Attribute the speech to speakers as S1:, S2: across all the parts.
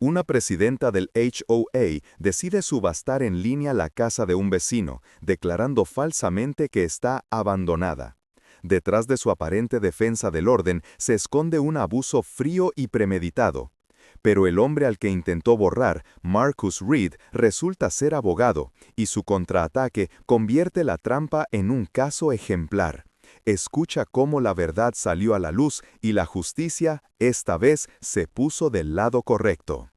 S1: Una presidenta del HOA decide subastar en línea la casa de un vecino, declarando falsamente que está abandonada. Detrás de su aparente defensa del orden se esconde un abuso frío y premeditado. Pero el hombre al que intentó borrar, Marcus Reed, resulta ser abogado, y su contraataque convierte la trampa en un caso ejemplar. Escucha cómo la verdad salió a la luz y la justicia, esta vez, se puso del lado correcto.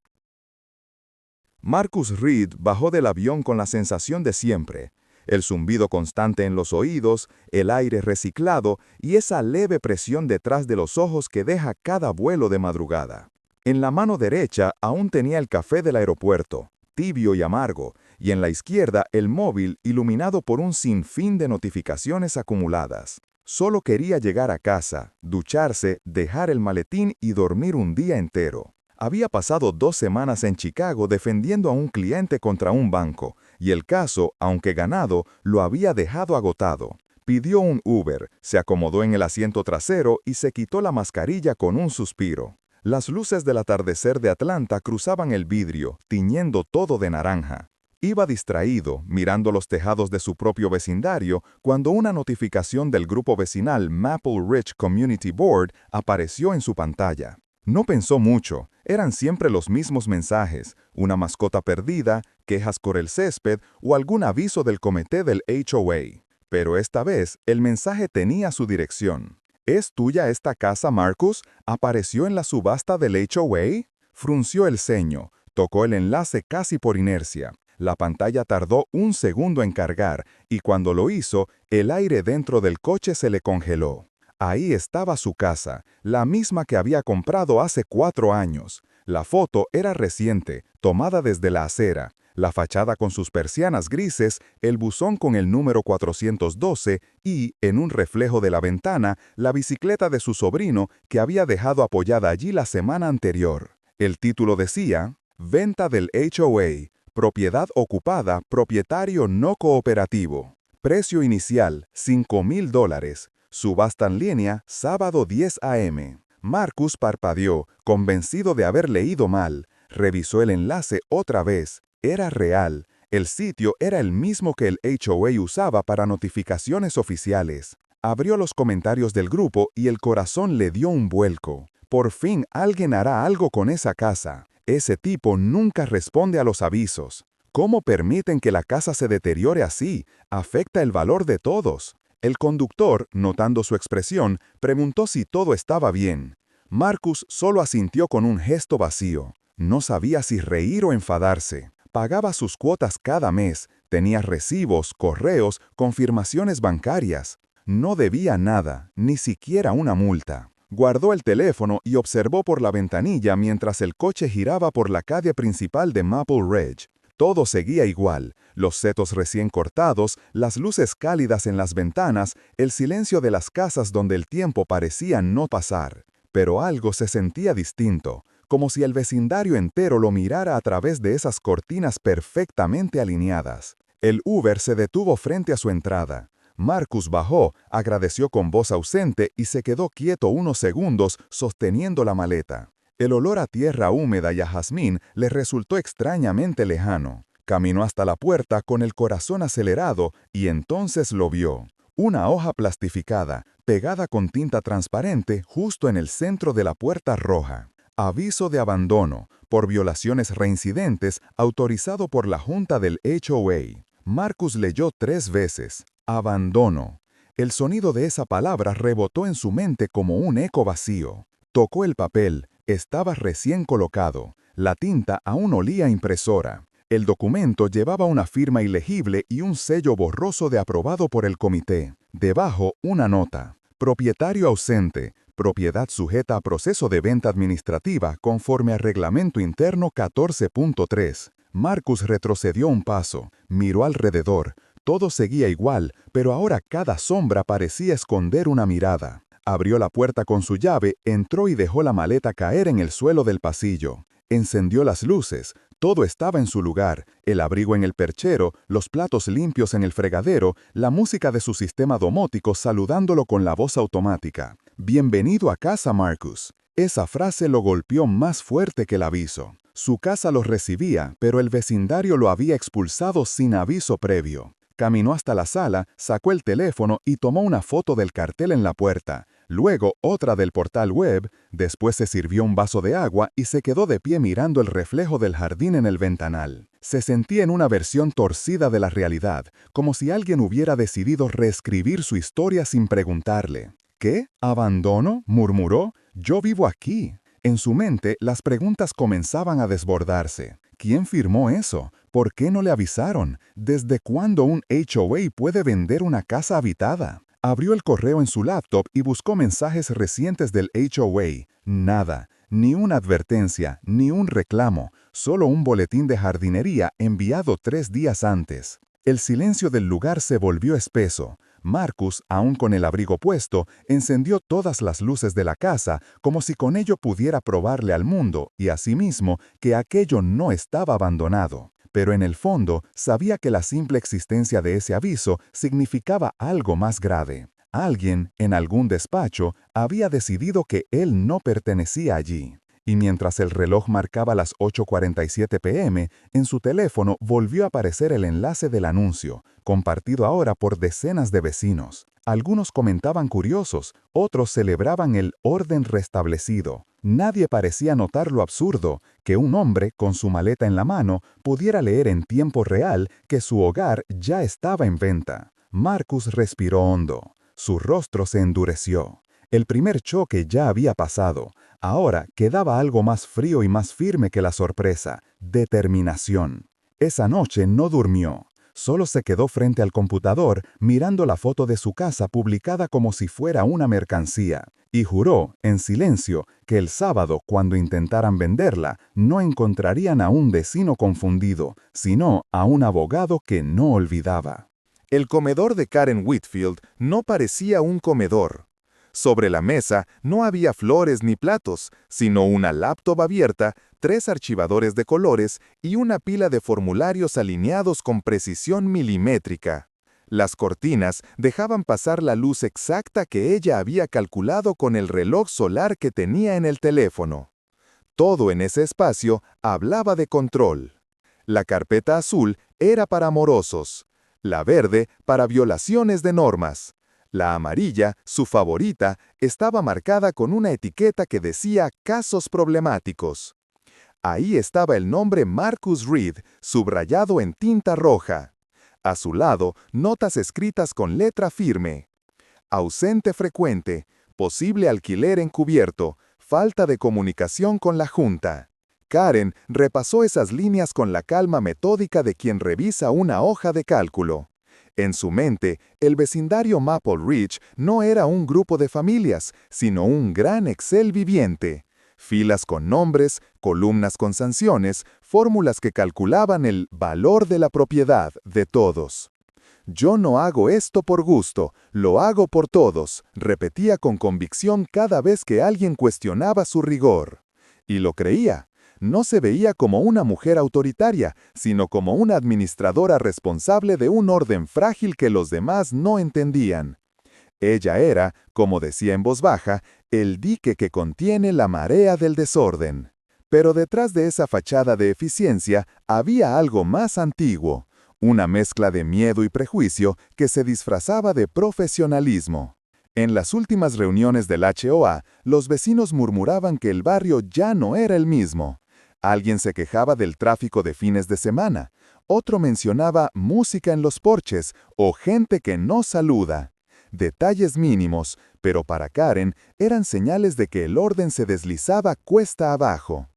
S2: Marcus Reed bajó del avión con la sensación de siempre, el zumbido constante en los oídos, el aire reciclado y esa leve presión detrás de los ojos que deja cada vuelo de madrugada. En la mano derecha aún tenía el café del aeropuerto, tibio y amargo, y en la izquierda el móvil iluminado por un sinfín de notificaciones acumuladas. Solo quería llegar a casa, ducharse, dejar el maletín y dormir un día entero. Había pasado 2 semanas en Chicago defendiendo a un cliente contra un banco, y el caso, aunque ganado, lo había dejado agotado. Pidió un Uber, se acomodó en el asiento trasero y se quitó la mascarilla con un suspiro. Las luces del atardecer de Atlanta cruzaban el vidrio, tiñendo todo de naranja. Iba distraído, mirando los tejados de su propio vecindario, cuando una notificación del grupo vecinal Maple Ridge Community Board apareció en su pantalla. No pensó mucho, eran siempre los mismos mensajes, una mascota perdida, quejas por el césped o algún aviso del comité del HOA. Pero esta vez, el mensaje tenía su dirección. ¿Es tuya esta casa, Marcus? ¿Apareció en la subasta del HOA? Frunció el ceño, tocó el enlace casi por inercia. La pantalla tardó un segundo en cargar, y cuando lo hizo, el aire dentro del coche se le congeló. Ahí estaba su casa, la misma que había comprado hace 4 años. La foto era reciente, tomada desde la acera. La fachada con sus persianas grises, el buzón con el número 412 y, en un reflejo de la ventana, la bicicleta de su sobrino que había dejado apoyada allí la semana anterior. El título decía, Venta del HOA, propiedad ocupada, propietario no cooperativo. Precio inicial, $5,000. Subasta en línea, sábado 10 a.m. Marcus parpadeó, convencido de haber leído mal. Revisó el enlace otra vez. Era real. El sitio era el mismo que el HOA usaba para notificaciones oficiales. Abrió los comentarios del grupo y el corazón le dio un vuelco. Por fin alguien hará algo con esa casa. Ese tipo nunca responde a los avisos. ¿Cómo permiten que la casa se deteriore así? Afecta el valor de todos. El conductor, notando su expresión, preguntó si todo estaba bien. Marcus solo asintió con un gesto vacío. No sabía si reír o enfadarse. Pagaba sus cuotas cada mes, tenía recibos, correos, confirmaciones bancarias. No debía nada, ni siquiera una multa. Guardó el teléfono y observó por la ventanilla mientras el coche giraba por la calle principal de Maple Ridge. Todo seguía igual, los setos recién cortados, las luces cálidas en las ventanas, el silencio de las casas donde el tiempo parecía no pasar. Pero algo se sentía distinto, como si el vecindario entero lo mirara a través de esas cortinas perfectamente alineadas. El Uber se detuvo frente a su entrada. Marcus bajó, agradeció con voz ausente y se quedó quieto unos segundos sosteniendo la maleta. El olor a tierra húmeda y a jazmín le resultó extrañamente lejano. Caminó hasta la puerta con el corazón acelerado y entonces lo vio. Una hoja plastificada, pegada con tinta transparente justo en el centro de la puerta roja. Aviso de abandono, por violaciones reincidentes, autorizado por la Junta del HOA. Marcus leyó 3 veces. Abandono. El sonido de esa palabra rebotó en su mente como un eco vacío. Tocó el papel. Estaba recién colocado. La tinta aún olía a impresora. El documento llevaba una firma ilegible y un sello borroso de aprobado por el comité. Debajo, una nota. Propietario ausente. Propiedad sujeta a proceso de venta administrativa conforme a Reglamento Interno 14.3. Marcus retrocedió un paso. Miró alrededor. Todo seguía igual, pero ahora cada sombra parecía esconder una mirada. Abrió la puerta con su llave, entró y dejó la maleta caer en el suelo del pasillo. Encendió las luces. Todo estaba en su lugar, el abrigo en el perchero, los platos limpios en el fregadero, la música de su sistema domótico saludándolo con la voz automática. Bienvenido a casa, Marcus. Esa frase lo golpeó más fuerte que el aviso. Su casa los recibía, pero el vecindario lo había expulsado sin aviso previo. Caminó hasta la sala, sacó el teléfono y tomó una foto del cartel en la puerta. Luego otra del portal web, después se sirvió un vaso de agua y se quedó de pie mirando el reflejo del jardín en el ventanal. Se sentía en una versión torcida de la realidad, como si alguien hubiera decidido reescribir su historia sin preguntarle. ¿Qué? ¿Abandono? Murmuró. Yo vivo aquí. En su mente, las preguntas comenzaban a desbordarse. ¿Quién firmó eso? ¿Por qué no le avisaron? ¿Desde cuándo un HOA puede vender una casa habitada? Abrió el correo en su laptop y buscó mensajes recientes del HOA. Nada. Ni una advertencia, ni un reclamo, solo un boletín de jardinería enviado 3 días antes. El silencio del lugar se volvió espeso. Marcus, aún con el abrigo puesto, encendió todas las luces de la casa como si con ello pudiera probarle al mundo y a sí mismo que aquello no estaba abandonado. Pero en el fondo sabía que la simple existencia de ese aviso significaba algo más grave. Alguien, en algún despacho, había decidido que él no pertenecía allí. Y mientras el reloj marcaba las 8:47 p.m., en su teléfono volvió a aparecer el enlace del anuncio, compartido ahora por decenas de vecinos. Algunos comentaban curiosos, otros celebraban el orden restablecido. Nadie parecía notar lo absurdo, que un hombre, con su maleta en la mano, pudiera leer en tiempo real que su hogar ya estaba en venta. Marcus respiró hondo. Su rostro se endureció. El primer choque ya había pasado. Ahora quedaba algo más frío y más firme que la sorpresa: determinación. Esa noche no durmió. Solo se quedó frente al computador mirando la foto de su casa publicada como si fuera una mercancía, y juró, en silencio, que el sábado, cuando intentaran venderla, no encontrarían a un vecino confundido, sino a un abogado que no olvidaba.
S1: El comedor de Karen Whitfield no parecía un comedor. Sobre la mesa no había flores ni platos, sino una laptop abierta, 3 archivadores de colores y una pila de formularios alineados con precisión milimétrica. Las cortinas dejaban pasar la luz exacta que ella había calculado con el reloj solar que tenía en el teléfono. Todo en ese espacio hablaba de control. La carpeta azul era para morosos, la verde para violaciones de normas. La amarilla, su favorita, estaba marcada con una etiqueta que decía casos problemáticos. Ahí estaba el nombre Marcus Reed, subrayado en tinta roja. A su lado, notas escritas con letra firme. Ausente frecuente, posible alquiler encubierto, falta de comunicación con la Junta. Karen repasó esas líneas con la calma metódica de quien revisa una hoja de cálculo. En su mente, el vecindario Maple Ridge no era un grupo de familias, sino un gran Excel viviente. Filas con nombres, columnas con sanciones, fórmulas que calculaban el valor de la propiedad de todos. Yo no hago esto por gusto, lo hago por todos, repetía con convicción cada vez que alguien cuestionaba su rigor. Y lo creía. No se veía como una mujer autoritaria, sino como una administradora responsable de un orden frágil que los demás no entendían. Ella era, como decía en voz baja, el dique que contiene la marea del desorden. Pero detrás de esa fachada de eficiencia había algo más antiguo, una mezcla de miedo y prejuicio que se disfrazaba de profesionalismo. En las últimas reuniones del HOA, los vecinos murmuraban que el barrio ya no era el mismo. Alguien se quejaba del tráfico de fines de semana, otro mencionaba música en los porches o gente que no saluda. Detalles mínimos, pero para Karen eran señales de que el orden se deslizaba cuesta abajo.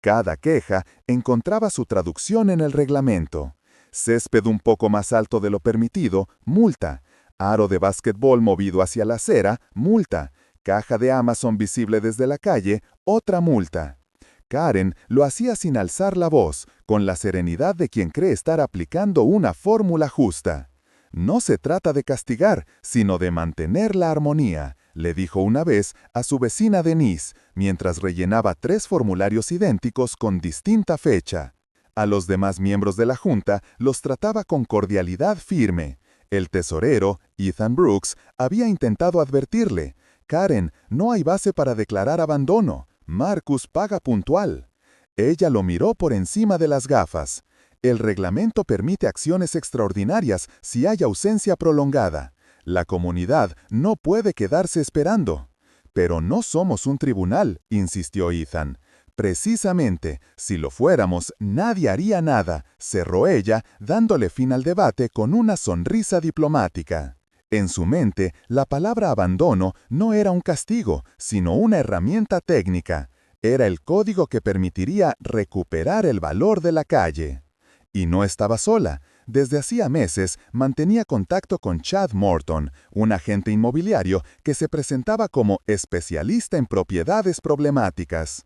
S1: Cada queja encontraba su traducción en el reglamento. Césped un poco más alto de lo permitido, multa. Aro de básquetbol movido hacia la acera, multa. Caja de Amazon visible desde la calle, otra multa. Karen lo hacía sin alzar la voz, con la serenidad de quien cree estar aplicando una fórmula justa. No se trata de castigar, sino de mantener la armonía, le dijo una vez a su vecina Denise, mientras rellenaba 3 formularios idénticos con distinta fecha. A los demás miembros de la Junta los trataba con cordialidad firme. El tesorero, Ethan Brooks, había intentado advertirle: Karen, no hay base para declarar abandono. Marcus paga puntual.
S2: Ella lo miró por encima de las gafas. El reglamento permite acciones extraordinarias si hay ausencia prolongada. La comunidad no puede quedarse esperando. Pero no somos un tribunal, insistió Ethan. Precisamente, si lo fuéramos, nadie haría nada, cerró ella, dándole fin al debate con una sonrisa diplomática. En su mente, la palabra abandono no era un castigo, sino una herramienta técnica. Era el código que permitiría recuperar el valor de la calle. Y no estaba sola. Desde hacía meses mantenía contacto con Chad Morton, un agente inmobiliario que se presentaba como especialista en propiedades problemáticas.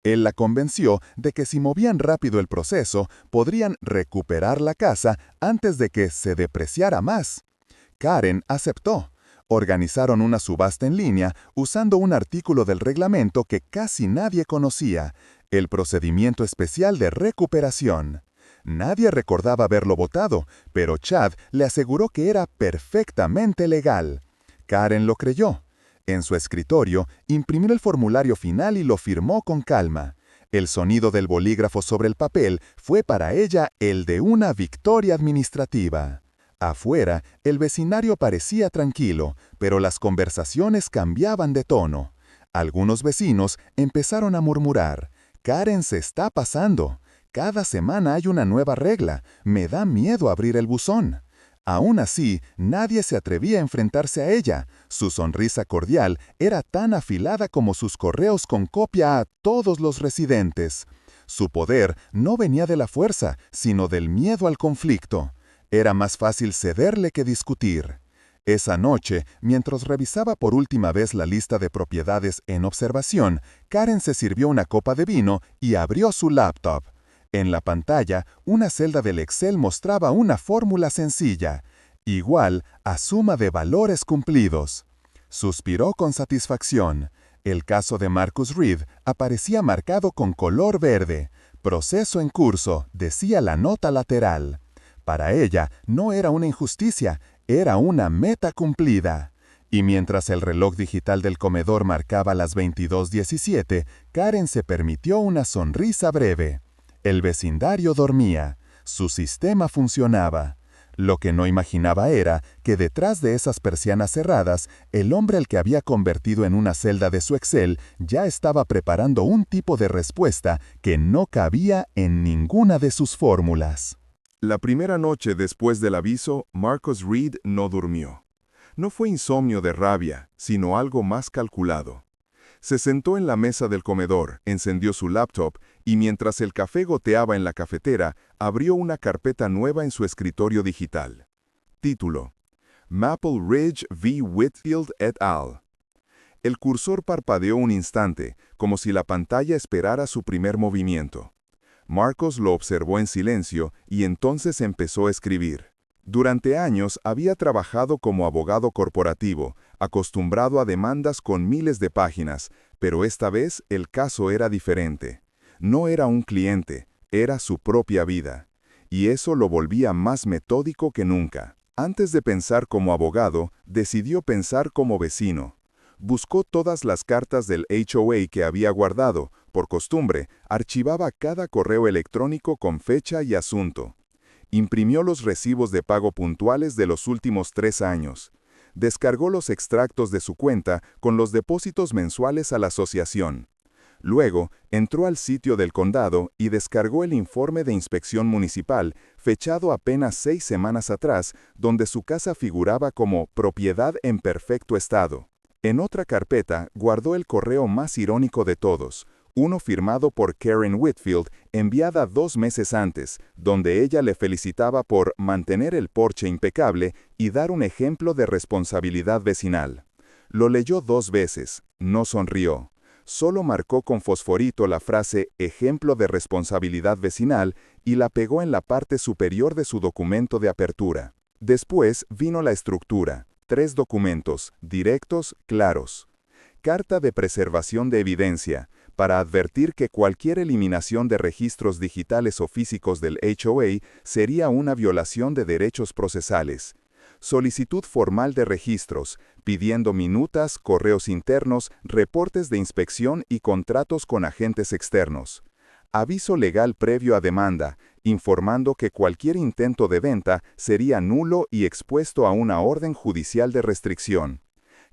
S2: Él la convenció de que si movían rápido el proceso, podrían recuperar la casa antes de que se depreciara más. Karen aceptó. Organizaron una subasta en línea usando un artículo del reglamento que casi nadie conocía, el procedimiento especial de recuperación. Nadie recordaba haberlo votado, pero Chad le aseguró que era perfectamente legal. Karen lo creyó. En su escritorio, imprimió el formulario final y lo firmó con calma. El sonido del bolígrafo sobre el papel fue para ella el de una victoria administrativa. Afuera, el vecindario parecía tranquilo, pero las conversaciones cambiaban de tono. Algunos vecinos empezaron a murmurar: «Karen se está pasando. Cada semana hay una nueva regla. Me da miedo abrir el buzón». Aún así, nadie se atrevía a enfrentarse a ella. Su sonrisa cordial era tan afilada como sus correos con copia a todos los residentes. Su poder no venía de la fuerza, sino del miedo al conflicto. Era más fácil cederle que discutir. Esa noche, mientras revisaba por última vez la lista de propiedades en observación, Karen se sirvió una copa de vino y abrió su laptop. En la pantalla, una celda del Excel mostraba una fórmula sencilla, igual a suma de valores cumplidos. Suspiró con satisfacción. El caso de Marcus Reed aparecía marcado con color verde. Proceso en curso, decía la nota lateral. Para ella, no era una injusticia, era una meta cumplida. Y mientras el reloj digital del comedor marcaba las 22:17, Karen se permitió una sonrisa breve. El vecindario dormía. Su sistema funcionaba. Lo que no imaginaba era que detrás de esas persianas cerradas, el hombre al que había convertido en una celda de su Excel ya estaba preparando un tipo de respuesta que no cabía en ninguna de sus fórmulas.
S1: La primera noche después del aviso, Marcus Reed no durmió. No fue insomnio de rabia, sino algo más calculado. Se sentó en la mesa del comedor, encendió su laptop y mientras el café goteaba en la cafetera, abrió una carpeta nueva en su escritorio digital. Título: Maple Ridge v. Whitfield et al. El cursor parpadeó un instante, como si la pantalla esperara su primer movimiento. Marcos lo observó en silencio y entonces empezó a escribir. Durante años había trabajado como abogado corporativo, acostumbrado a demandas con miles de páginas, pero esta vez el caso era diferente. No era un cliente, era su propia vida. Y eso lo volvía más metódico que nunca. Antes de pensar como abogado, decidió pensar como vecino. Buscó todas las cartas del HOA que había guardado. Por costumbre, archivaba cada correo electrónico con fecha y asunto. Imprimió los recibos de pago puntuales de los últimos 3 años. Descargó los extractos de su cuenta con los depósitos mensuales a la asociación. Luego, entró al sitio del condado y descargó el informe de inspección municipal, fechado apenas 6 semanas atrás, donde su casa figuraba como propiedad en perfecto estado. En otra carpeta, guardó el correo más irónico de todos, uno firmado por Karen Whitfield, enviada 2 meses antes, donde ella le felicitaba por mantener el porche impecable y dar un ejemplo de responsabilidad vecinal. Lo leyó 2 veces, no sonrió. Solo marcó con fosforito la frase «ejemplo de responsabilidad vecinal» y la pegó en la parte superior de su documento de apertura. Después vino la estructura, 3 documentos, directos, claros. Carta de preservación de evidencia, para advertir que cualquier eliminación de registros digitales o físicos del HOA sería una violación de derechos procesales. Solicitud formal de registros, pidiendo minutas, correos internos, reportes de inspección y contratos con agentes externos.
S2: Aviso legal previo a demanda, informando que cualquier intento de venta sería nulo y expuesto a una orden judicial de restricción.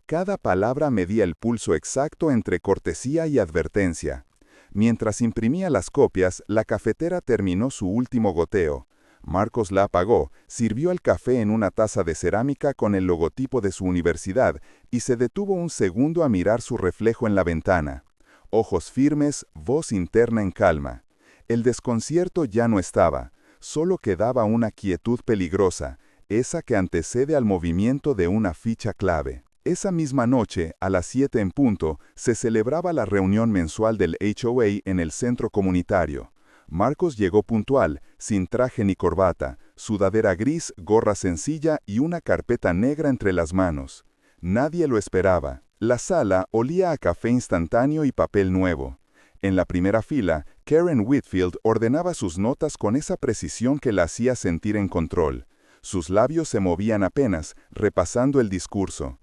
S2: Cada palabra medía el pulso exacto entre cortesía y advertencia. Mientras imprimía las copias, la cafetera terminó su último goteo. Marcos la apagó, sirvió el café en una taza de cerámica con el logotipo de su universidad y se detuvo un segundo a mirar su reflejo en la ventana. Ojos firmes, voz interna en calma. El desconcierto ya no estaba, solo quedaba una quietud peligrosa, esa que antecede al movimiento de una ficha clave. Esa misma noche, a las 7 en punto, se celebraba la reunión mensual del HOA en el centro comunitario. Marcos llegó puntual, sin traje ni corbata, sudadera gris, gorra sencilla y una carpeta negra entre las manos. Nadie lo esperaba. La sala olía a café instantáneo y papel nuevo. En la primera fila, Karen Whitfield ordenaba sus notas con esa precisión que la hacía sentir en control. Sus labios se movían apenas, repasando el discurso.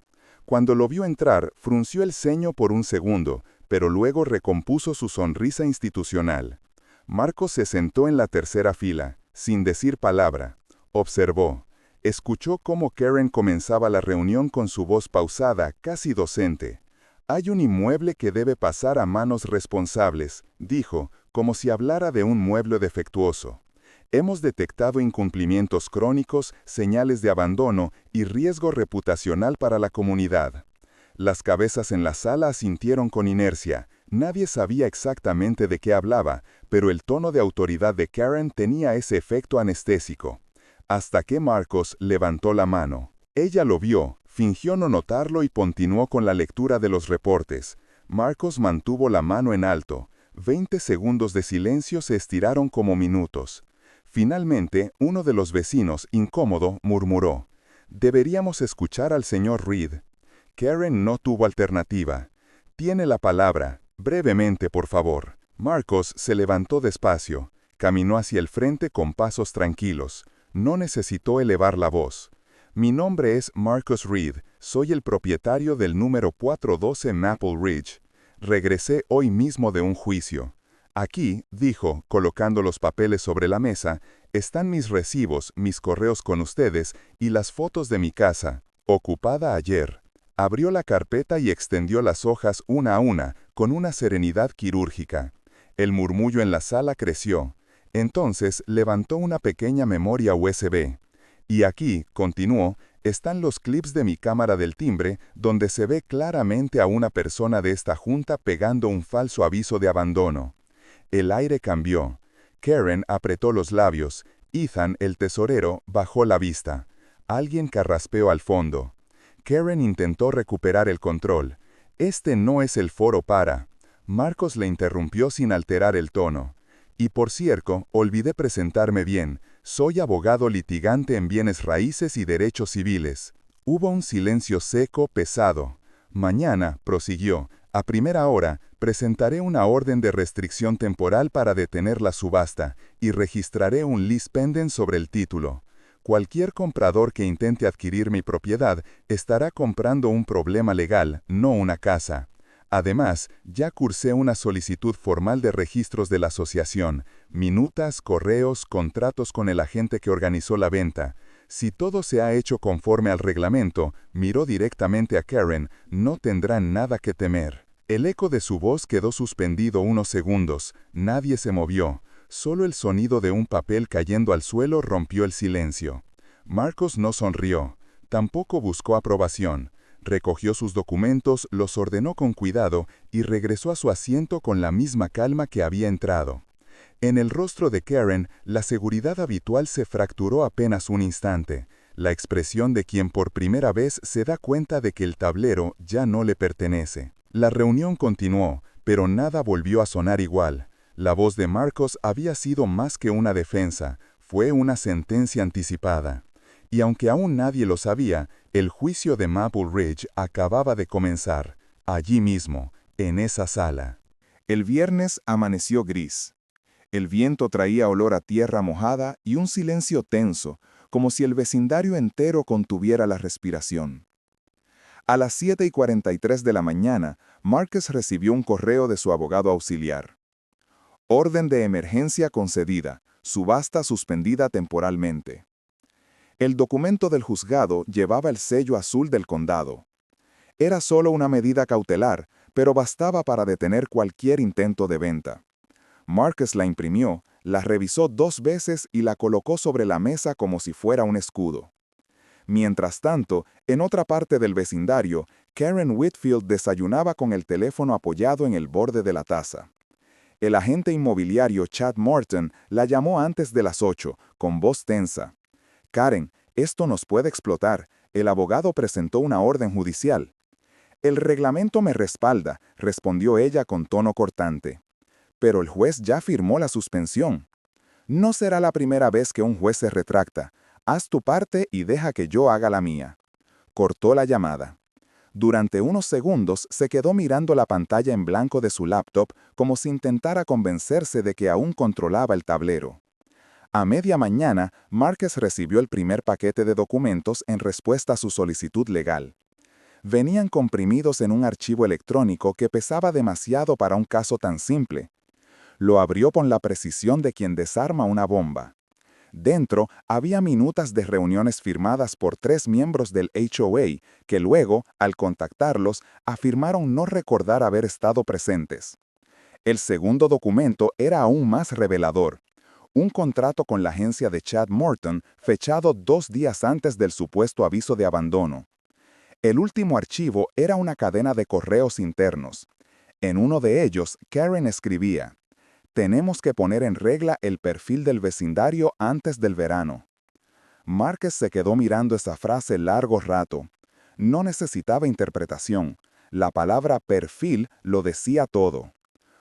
S2: Cuando lo vio entrar, frunció el ceño por un segundo, pero luego recompuso su sonrisa institucional. Marcos se sentó en la tercera fila, sin decir palabra. Observó. Escuchó cómo Karen comenzaba la reunión con su voz pausada, casi docente. «Hay un inmueble que debe pasar a manos responsables», dijo, como si hablara de un mueble defectuoso. «Hemos detectado incumplimientos crónicos, señales de abandono y riesgo reputacional para la comunidad». Las cabezas en la sala asintieron con inercia. Nadie sabía exactamente de qué hablaba, pero el tono de autoridad de Karen tenía ese efecto anestésico. Hasta que Marcos levantó la mano. Ella lo vio, fingió no notarlo y continuó con la lectura de los reportes. Marcos mantuvo la mano en alto. 20 segundos de silencio se estiraron como minutos. Finalmente, uno de los vecinos, incómodo, murmuró: «Deberíamos escuchar al señor Reed». Karen no tuvo alternativa. «Tiene la palabra. Brevemente, por favor». Marcos se levantó despacio. Caminó hacia el frente con pasos tranquilos. No necesitó elevar la voz. «Mi nombre es Marcos Reed. Soy el propietario del número 412 Maple Ridge. Regresé hoy mismo de un juicio. Aquí», dijo, colocando los papeles sobre la mesa, «están mis recibos, mis correos con ustedes y las fotos de mi casa, ocupada ayer». Abrió la carpeta y extendió las hojas una a una, con una serenidad quirúrgica. El murmullo en la sala creció. Entonces levantó una pequeña memoria USB. «Y aquí», continuó, «están los clips de mi cámara del timbre, donde se ve claramente a una persona de esta junta pegando un falso aviso de abandono». El aire cambió. Karen apretó los labios. Ethan, el tesorero, bajó la vista. Alguien carraspeó al fondo. Karen intentó recuperar el control. «Este no es el foro para». Marcos le interrumpió sin alterar el tono. «Y por cierto, olvidé presentarme bien. Soy abogado litigante en bienes raíces y derechos civiles». Hubo un silencio seco, pesado. «Mañana», prosiguió, «a primera hora, presentaré una orden de restricción temporal para detener la subasta y registraré un lis pendens sobre el título. Cualquier comprador que intente adquirir mi propiedad estará comprando un problema legal, no una casa. Además, ya cursé una solicitud formal de registros de la asociación, minutas, correos, contratos con el agente que organizó la venta. Si todo se ha hecho conforme al reglamento», miró directamente a Karen, «no tendrán nada que temer». El eco de su voz quedó suspendido unos segundos. Nadie se movió. Solo el sonido de un papel cayendo al suelo rompió el silencio. Marcos no sonrió. Tampoco buscó aprobación. Recogió sus documentos, los ordenó con cuidado y regresó a su asiento con la misma calma que había entrado. En el rostro de Karen, la seguridad habitual se fracturó apenas un instante. La expresión de quien por primera vez se da cuenta de que el tablero ya no le pertenece. La reunión continuó, pero nada volvió a sonar igual. La voz de Marcos había sido más que una defensa, fue una sentencia anticipada. Y aunque aún nadie lo sabía, el juicio de Maple Ridge acababa de comenzar, allí mismo, en esa sala.
S1: El viernes amaneció gris. El viento traía olor a tierra mojada y un silencio tenso, como si el vecindario entero contuviera la respiración. A las 7:43 de la mañana, Marcus recibió un correo de su abogado auxiliar.
S2: Orden de emergencia concedida. Subasta suspendida temporalmente. El documento del juzgado llevaba el sello azul del condado. Era solo una medida cautelar, pero bastaba para detener cualquier intento de venta. Marcus la imprimió, la revisó 2 veces y la colocó sobre la mesa como si fuera un escudo. Mientras tanto, en otra parte del vecindario, Karen Whitfield desayunaba con el teléfono apoyado en el borde de la taza. El agente inmobiliario Chad Morton la llamó antes de las 8, con voz tensa. «Karen, esto nos puede explotar. El abogado presentó una orden judicial». «El reglamento me respalda», respondió ella con tono cortante. «Pero el juez ya firmó la suspensión». «No será la primera vez que un juez se retracta. Haz tu parte y deja que yo haga la mía». Cortó la llamada. Durante unos segundos se quedó mirando la pantalla en blanco de su laptop como si intentara convencerse de que aún controlaba el tablero. A media mañana, Marcus recibió el primer paquete de documentos en respuesta a su solicitud legal. Venían comprimidos en un archivo electrónico que pesaba demasiado para un caso tan simple. Lo abrió con la precisión de quien desarma una bomba. Dentro había minutas de reuniones firmadas por 3 miembros del HOA que luego, al contactarlos, afirmaron no recordar haber estado presentes. El segundo documento era aún más revelador. Un contrato con la agencia de Chad Morton fechado 2 días antes del supuesto aviso de abandono. El último archivo era una cadena de correos internos. En uno de ellos, Karen escribía: «Tenemos que poner en regla el perfil del vecindario antes del verano». Marcus se quedó mirando esa frase largo rato. No necesitaba interpretación. La palabra perfil lo decía todo.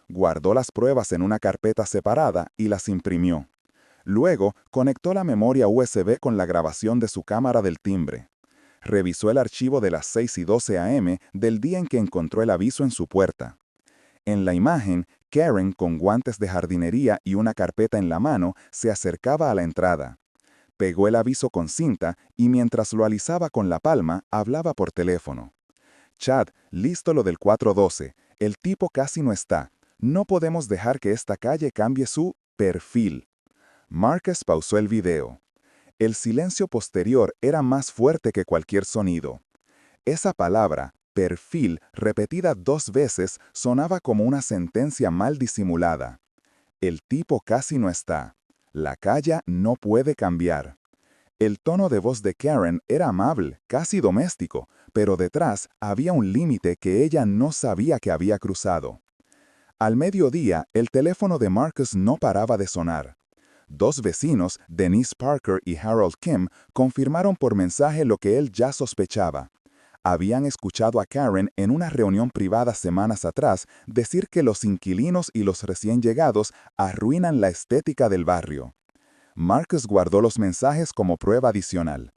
S2: Guardó las pruebas en una carpeta separada y las imprimió. Luego, conectó la memoria USB con la grabación de su cámara del timbre. Revisó el archivo de las 6:12 a.m. del día en que encontró el aviso en su puerta. En la imagen, Karen, con guantes de jardinería y una carpeta en la mano, se acercaba a la entrada. Pegó el aviso con cinta y mientras lo alisaba con la palma, hablaba por teléfono. «Chad, listo lo del 412. El tipo casi no está. No podemos dejar que esta calle cambie su perfil». Marcus pausó el video. El silencio posterior era más fuerte que cualquier sonido. Esa palabra, perfil, repetida 2 veces, sonaba como una sentencia mal disimulada. El tipo casi no está. La calle no puede cambiar. El tono de voz de Karen era amable, casi doméstico, pero detrás había un límite que ella no sabía que había cruzado. Al mediodía, el teléfono de Marcus no paraba de sonar. 2 vecinos, Denise Parker y Harold Kim, confirmaron por mensaje lo que él ya sospechaba. Habían escuchado a Karen en una reunión privada semanas atrás decir que los inquilinos y los recién llegados arruinan la estética del barrio. Marcus guardó los mensajes como prueba adicional.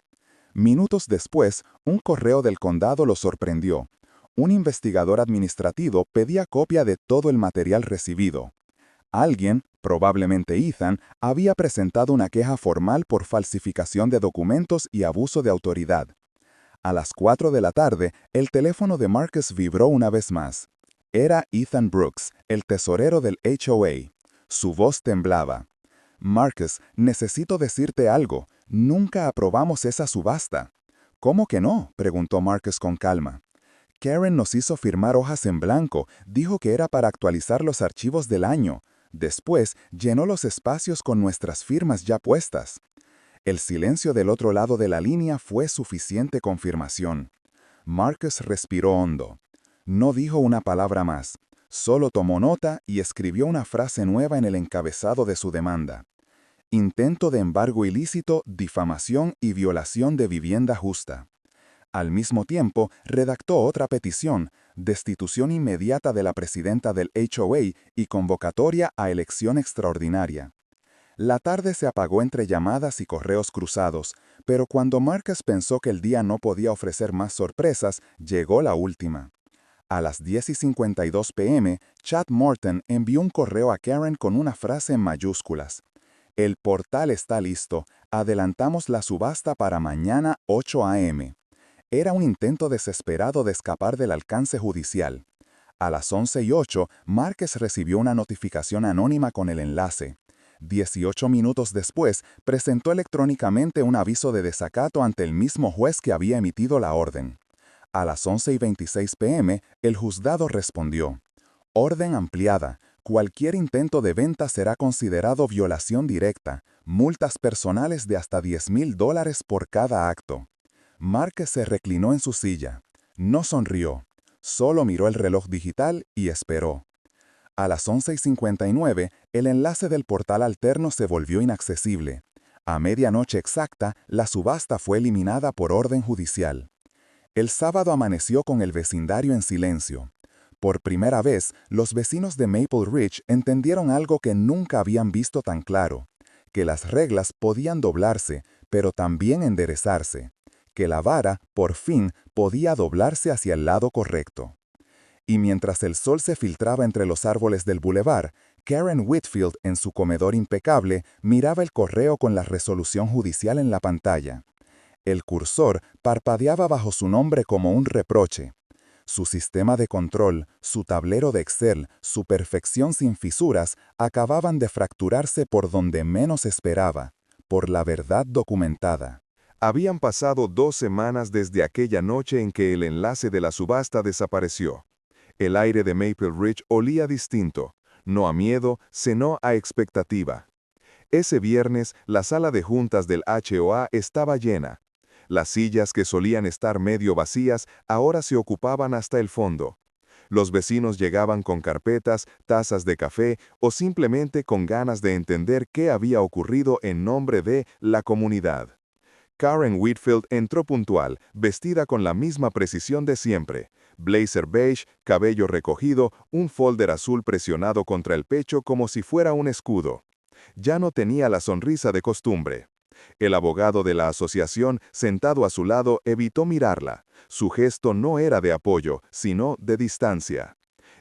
S2: Minutos después, un correo del condado lo sorprendió. Un investigador administrativo pedía copia de todo el material recibido. Alguien, probablemente Ethan, había presentado una queja formal por falsificación de documentos y abuso de autoridad. A las 4 de la tarde, el teléfono de Marcus vibró una vez más. Era Ethan Brooks, el tesorero del HOA. Su voz temblaba. «Marcus, necesito decirte algo. Nunca aprobamos esa subasta». «¿Cómo que no?», preguntó Marcus con calma. «Karen nos hizo firmar hojas en blanco, dijo que era para actualizar los archivos del año. Después, llenó los espacios con nuestras firmas ya puestas». El silencio del otro lado de la línea fue suficiente confirmación. Marcus respiró hondo. No dijo una palabra más. Solo tomó nota y escribió una frase nueva en el encabezado de su demanda. Intento de embargo ilícito, difamación y violación de vivienda justa. Al mismo tiempo, redactó otra petición, destitución inmediata de la presidenta del HOA y convocatoria a elección extraordinaria. La tarde se apagó entre llamadas y correos cruzados, pero cuando Marcus pensó que el día no podía ofrecer más sorpresas, llegó la última. A las 10:52 p.m., Chad Morton envió un correo a Karen con una frase en mayúsculas. «El portal está listo. Adelantamos la subasta para mañana 8 a.m». Era un intento desesperado de escapar del alcance judicial. A las 11:08, Márquez recibió una notificación anónima con el enlace. 18 minutos después, presentó electrónicamente un aviso de desacato ante el mismo juez que había emitido la orden. A las 11:26 p.m., el juzgado respondió: Orden ampliada. Cualquier intento de venta será considerado violación directa, multas personales de hasta $10,000 por cada acto. Márquez se reclinó en su silla. No sonrió. Solo miró el reloj digital y esperó. A las 11:59, el enlace del portal alterno se volvió inaccesible. A medianoche exacta, la subasta fue eliminada por orden judicial. El sábado amaneció con el vecindario en silencio. Por primera vez, los vecinos de Maple Ridge entendieron algo que nunca habían visto tan claro: que las reglas podían doblarse, pero también enderezarse; que la vara, por fin, podía doblarse hacia el lado correcto. Y mientras el sol se filtraba entre los árboles del bulevar, Karen Whitfield, en su comedor impecable, miraba el correo con la resolución judicial en la pantalla. El cursor parpadeaba bajo su nombre como un reproche. Su sistema de control, su tablero de Excel, su perfección sin fisuras, acababan de fracturarse por donde menos esperaba, por la verdad documentada.
S1: Habían pasado 2 semanas desde aquella noche en que el enlace de la subasta desapareció. El aire de Maple Ridge olía distinto, no a miedo, sino a expectativa. Ese viernes, la sala de juntas del HOA estaba llena. Las sillas que solían estar medio vacías ahora se ocupaban hasta el fondo. Los vecinos llegaban con carpetas, tazas de café o simplemente con ganas de entender qué había ocurrido en nombre de la comunidad. Karen Whitfield entró puntual, vestida con la misma precisión de siempre. Blazer beige, cabello recogido, un folder azul presionado contra el pecho como si fuera un escudo. Ya no tenía la sonrisa de costumbre. El abogado de la asociación, sentado a su lado, evitó mirarla. Su gesto no era de apoyo, sino de distancia.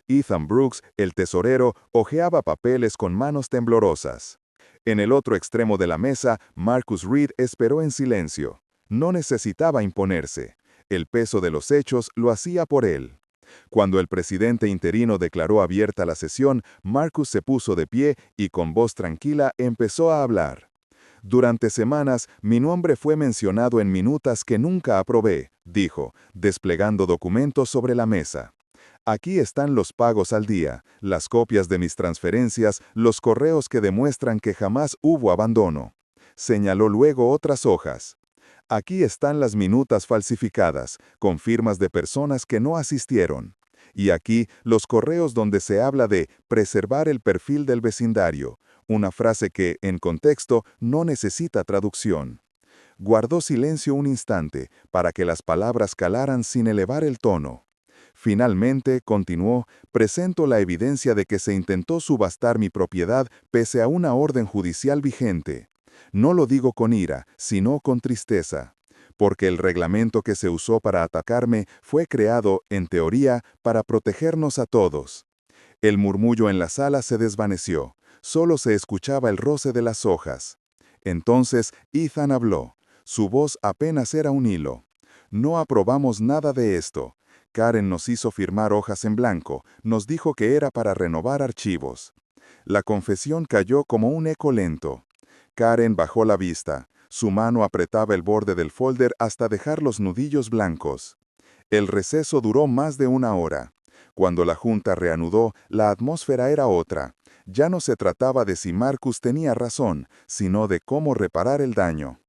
S1: Ethan Brooks, el tesorero, hojeaba papeles con manos temblorosas. En el otro extremo de la mesa, Marcus Reed esperó en silencio. No necesitaba imponerse. El peso de los hechos lo hacía por él. Cuando el presidente interino declaró abierta la sesión, Marcus se puso de pie y con voz tranquila empezó a hablar. Durante semanas, mi nombre fue mencionado en minutas que nunca aprobé, dijo, desplegando documentos sobre la mesa. Aquí están los pagos al día, las copias de mis transferencias, los correos que demuestran que jamás hubo abandono. Señaló luego otras hojas. Aquí están las minutas falsificadas, con firmas de personas que no asistieron. Y aquí los correos donde se habla de preservar el perfil del vecindario, una frase que, en contexto, no necesita traducción. Guardó silencio un instante, para que las palabras calaran sin elevar el tono. Finalmente, continuó, presento la evidencia de que se intentó subastar mi propiedad pese a una orden judicial vigente. No lo digo con ira, sino con tristeza, porque el reglamento que se usó para atacarme fue creado, en teoría, para protegernos a todos. El murmullo en la sala se desvaneció, solo se escuchaba el roce de las hojas. Entonces Ethan habló. Su voz apenas era un hilo. No aprobamos nada de esto. Karen nos hizo firmar hojas en blanco, nos dijo que era para renovar archivos. La confesión cayó como un eco lento. Karen bajó la vista. Su mano apretaba el borde del folder hasta dejar los nudillos blancos. El receso duró más de 1 hora. Cuando la junta reanudó, la atmósfera era otra. Ya no se trataba de si Marcus tenía razón, sino de cómo reparar el daño.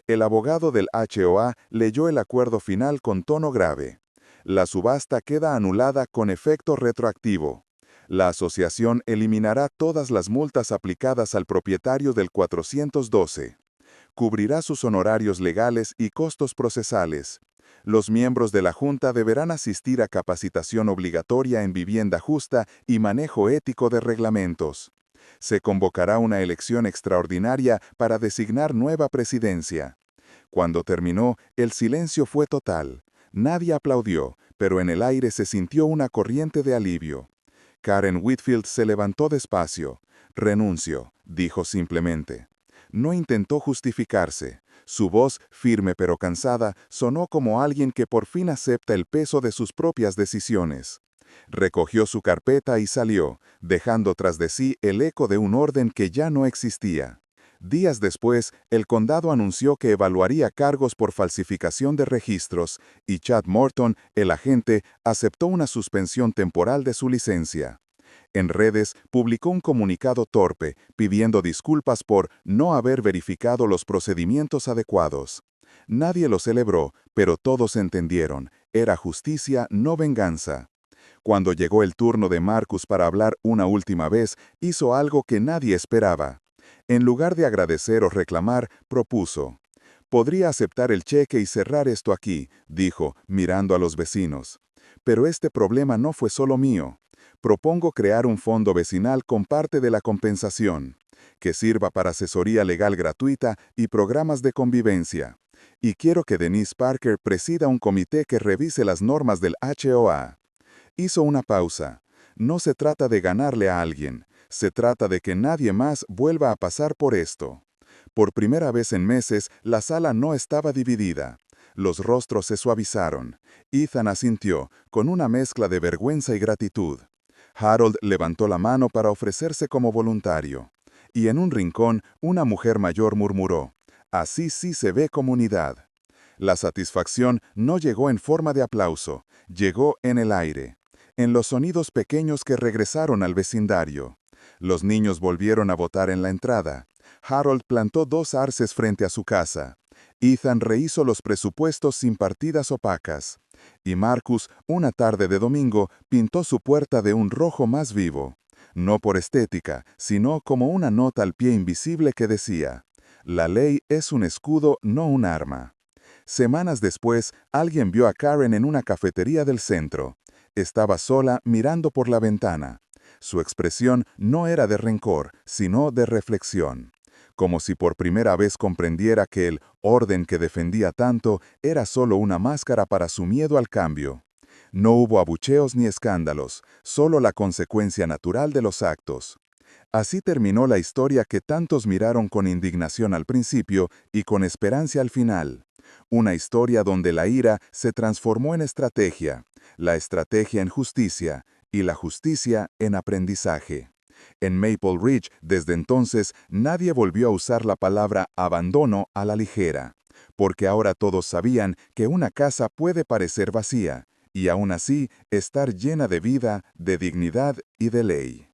S1: El abogado del HOA leyó el acuerdo final con tono grave. La subasta queda anulada con efecto retroactivo. La asociación eliminará todas las multas aplicadas al propietario del 412. Cubrirá sus honorarios legales y costos procesales. Los miembros de la Junta deberán asistir a capacitación obligatoria en vivienda justa y manejo ético de reglamentos. Se convocará una elección extraordinaria para designar nueva presidencia. Cuando terminó, el silencio fue total. Nadie aplaudió, pero en el aire se sintió una corriente de alivio. Karen Whitfield se levantó despacio. Renuncio, dijo simplemente. No intentó justificarse. Su voz, firme pero cansada, sonó como alguien que por fin acepta el peso de sus propias decisiones.
S2: Recogió su carpeta y salió, dejando tras de sí el eco de un orden que ya no existía. Días después, el condado anunció que evaluaría cargos por falsificación de registros, y Chad Morton, el agente, aceptó una suspensión temporal de su licencia. En redes, publicó un comunicado torpe, pidiendo disculpas por no haber verificado los procedimientos adecuados. Nadie lo celebró, pero todos entendieron, era justicia, no venganza. Cuando llegó el turno de Marcus para hablar una última vez, hizo algo que nadie esperaba. En lugar de agradecer o reclamar, propuso. «Podría aceptar el cheque y cerrar esto aquí», dijo, mirando a los vecinos. «Pero este problema no fue solo mío. Propongo crear un fondo vecinal con parte de la compensación, que sirva para asesoría legal gratuita y programas de convivencia. Y quiero que Denise Parker presida un comité que revise las normas del HOA». Hizo una pausa. No se trata de ganarle a alguien, se trata de que nadie más vuelva a pasar por esto. Por primera vez en meses, la sala no estaba dividida. Los rostros se suavizaron. Ethan asintió, con una mezcla de vergüenza y gratitud. Harold levantó la mano para ofrecerse como voluntario. Y en un rincón, una mujer mayor murmuró, «Así sí se ve comunidad». La satisfacción no llegó en forma de aplauso, llegó en el aire, en los sonidos pequeños que regresaron al vecindario. Los niños volvieron a votar en la entrada. Harold plantó 2 arces frente a su casa. Ethan rehizo los presupuestos sin partidas opacas. Y Marcus, una tarde de domingo, pintó su puerta de un rojo más vivo. No por estética, sino como una nota al pie invisible que decía, «La ley es un escudo, no un arma». Semanas después, alguien vio a Karen en una cafetería del centro. Estaba sola mirando por la ventana. Su expresión no era de rencor, sino de reflexión. Como si por primera vez comprendiera que el orden que defendía tanto era solo una máscara para su miedo al cambio. No hubo abucheos ni escándalos, solo la consecuencia natural de los actos. Así terminó la historia que tantos miraron con indignación al principio y con esperanza al final. Una historia donde la ira se transformó en estrategia, la estrategia en justicia y la justicia en aprendizaje. En Maple Ridge, desde entonces, nadie volvió a usar la palabra abandono a la ligera, porque ahora todos sabían que una casa puede parecer vacía, y aún así estar llena de vida, de dignidad y de ley.